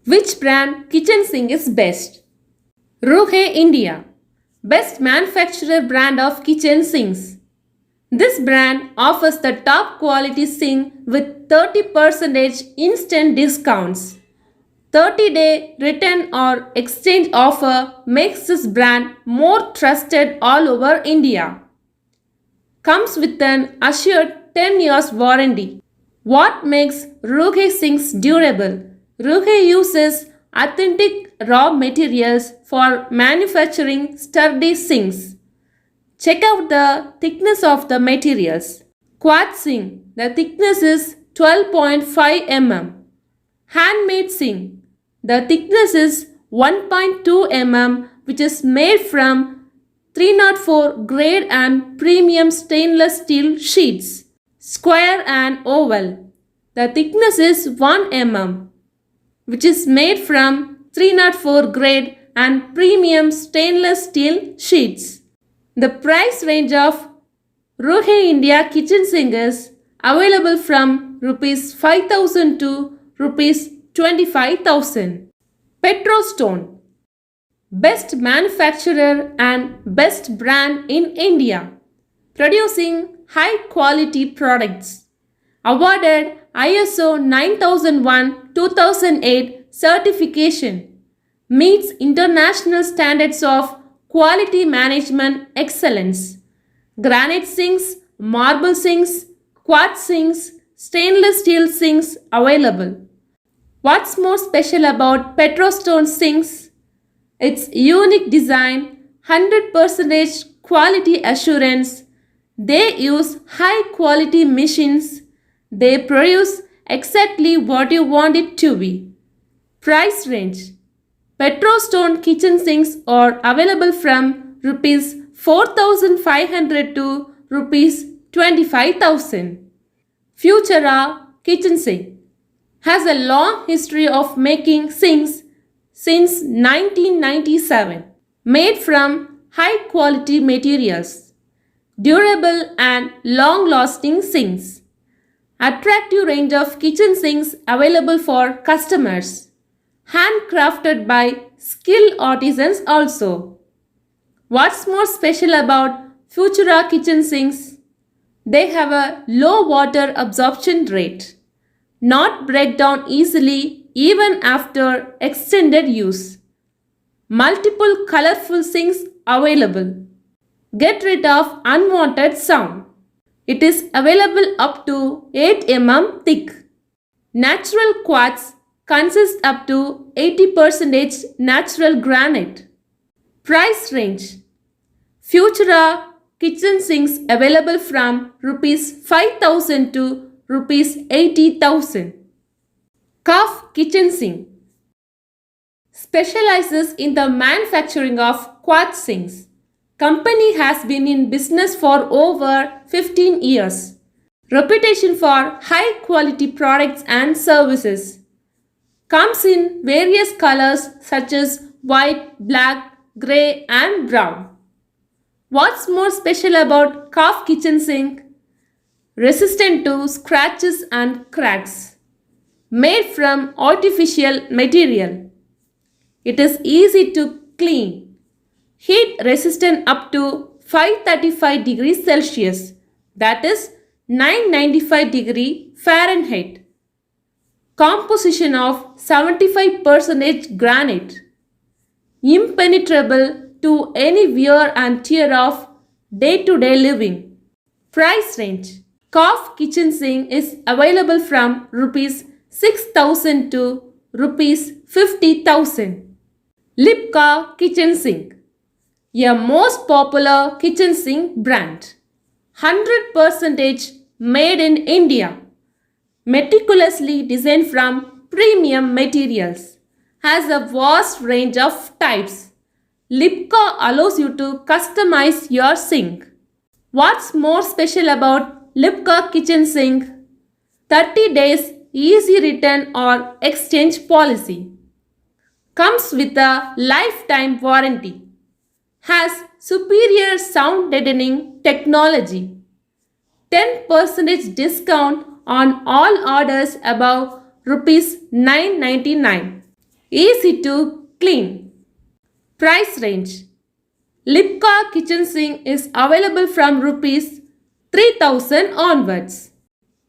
Which brand kitchen sink is best? Ruhe, India. Best manufacturer brand of kitchen sinks. This brand offers the top quality sink with 30% instant discounts. 30-day return or exchange offer makes this brand more trusted all over India. Comes with an assured 10 years warranty. What makes Ruhe sinks durable? Ruhe uses authentic raw materials for manufacturing sturdy sinks. Check out the thickness of the materials. Quartz sink, the thickness is 12.5 mm. Handmade sink, the thickness is 1.2 mm, which is made from 304 grade and premium stainless steel sheets. Square and oval, the thickness is 1 mm, which is made from 304 grade and premium stainless steel sheets. The price range of Ruhe India kitchen sink is available from Rs 5,000 to Rs 25,000. Petro Stone, best manufacturer and best brand in India, producing high quality products. Awarded ISO 9001-2008 certification, meets international standards of quality management excellence. Granite sinks, marble sinks, quartz sinks, stainless steel sinks available. What's more special about Petro Stone sinks? Its unique design, 100% quality assurance. They use high quality machines. They produce exactly what you want it to be. Price range. Petro Stone kitchen sinks are available from Rs 4,500 to Rs 25,000. Futura kitchen sink has a long history of making sinks since 1997, made from high quality materials, durable and long lasting sinks. Attractive range of kitchen sinks available for customers, handcrafted by skilled artisans also. What's more special about Futura kitchen sinks? They have a low water absorption rate, not break down easily even after extended use. Multiple colorful sinks available. Get rid of unwanted sound. It is available up to 8 mm thick. Natural quartz consists up to 80% natural granite. Price range. Futura kitchen sinks available from Rs 5,000 to Rs 80,000. Calf kitchen sink specializes in the manufacturing of quartz sinks. Company has been in business for over 15 years. Reputation for high quality products and services. Comes in various colors such as white, black, grey and brown. What's more special about calf kitchen sink? Resistant to scratches and cracks. Made from artificial material. It is easy to clean. Heat resistant up to 535 degrees Celsius, that is 995 degree Fahrenheit. Composition of 75% granite. Impenetrable to any wear and tear of day-to-day living. Price range. Calf kitchen sink is available from Rs 6,000 to Rs 50,000. Lipka kitchen sink, a most popular kitchen sink brand. 100% made in India. Meticulously designed from premium materials. Has a vast range of types. Lipka allows you to customize your sink. What's more special about Lipka kitchen sink? 30 days easy return or exchange policy. Comes with a lifetime warranty. Has superior sound deadening technology. 10% discount on all orders above Rs 999. easy to clean. Price range. Lipka kitchen sink is available from rupees 3000 onwards.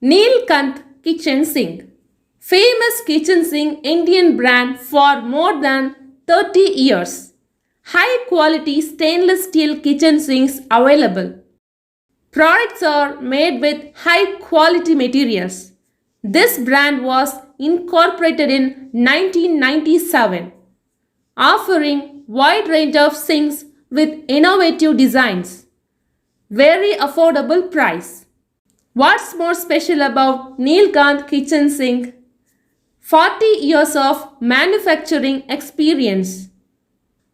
Neelkanth kitchen sink. Famous kitchen sink Indian brand for more than 30 years. High quality stainless steel kitchen sinks available. Products are made with high quality materials. This brand was incorporated in 1997, offering wide range of sinks with innovative designs. Very affordable price. What's more special about Neelkanth kitchen sink? 40 years of manufacturing experience.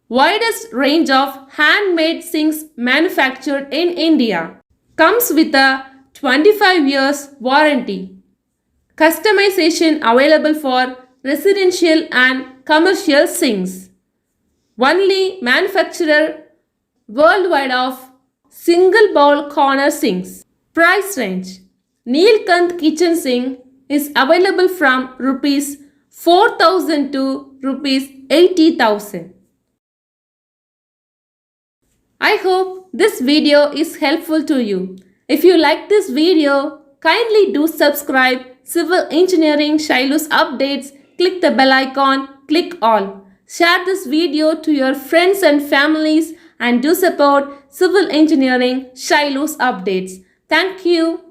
Widest range of handmade sinks manufactured in India. Comes with a 25 years warranty. Customization available for residential and commercial sinks. Only manufacturer worldwide of single bowl corner sinks. Price range. Neelkanth kitchen sink is available from rupees 4000 to rupees 80,000. I hope this video is helpful to you. If you like this video, kindly do subscribe Civil Engineering Shailu's updates. Click the bell icon, click all. Share this video to your friends and families and do support Civil Engineering Shailu's updates. Thank you.